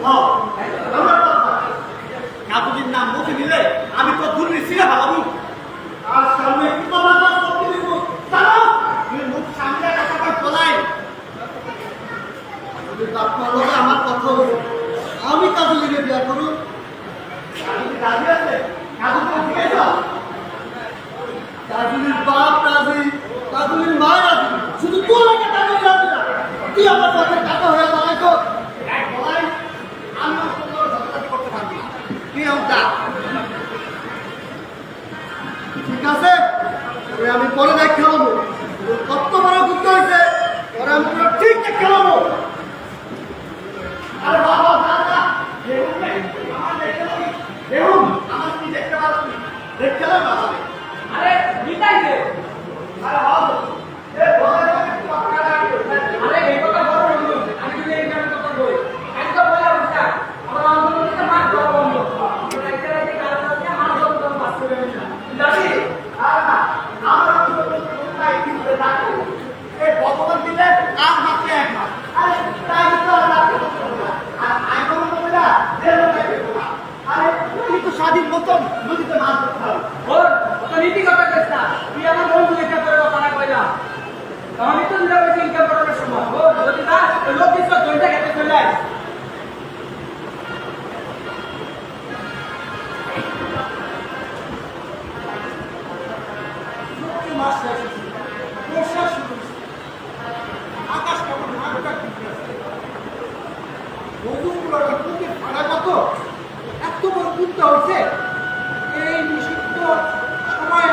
আমার কথা কাজুজির নাম মুখে নিলে আমি তো দূরে ছিঁড়ে ভাবু আর সামনে কি কথা করতে দিব জানো তুমি মুখ সামনে কথা বলাই যদি আপনার লোকে আমার কথা হলো আমি কাজুজিকে বিয়ে করু কাজুজি রাজি আছে কাজুজি ঠিক আছে কাজুলির বাপ রাজি কাজুলির মা রাজি শুধু তোর একটা কাজুলি রাজি না তুই আমার সাথে টাকা হয়ে দাঁড়াই তো বলাই আমি তোমার ঝগড়া করতে পারবি না তুই আমার ঠিক আছে আমি পরে দেখ খেলাবো কত বড় বুদ্ধ হয়েছে ওরা আমি ঠিক খেলাবো আরে বাবা দাদা দেখুন আমার কি দেখতে পাচ্ছি দেখতে পাবো আরে নিতাই দে আরে বাবা এ বলে আরে এই কথা বলো আমি যদি এই গান কথা বলি আমি তো বলা বুঝা আমার আন্দোলনকে মার দাও বন্ধ এটা একটা রাতে কারণ আছে মার দাও তো পাস করে না দাদি আর না আমরা তো কোথায় কি করে থাকবো এই ভগবান দিলে আর মাত্র এক মাস আরে তাই তো আর আই কোন বলা দেব না আরে তুই তো স্বাধীন মতন নদীতে মাছ ধরতে হবে ওর তো নীতি কথা কইছ না তুই আমার বন্ধু দেখা করে কথা কইলা আমি তো দিলা কইছি ইনকাম করার সময় ও যদি না লোক কিছু দইটা খেতে চলে আয় মাছ আসছে বর্ষা শুরু আকাশ কেমন নাকটা ঠিক আছে বন্ধুগুলোর বুকে ফাড়া কত এত বড় বুদ্ধ হয়েছে এই নিষিদ্ধ সময়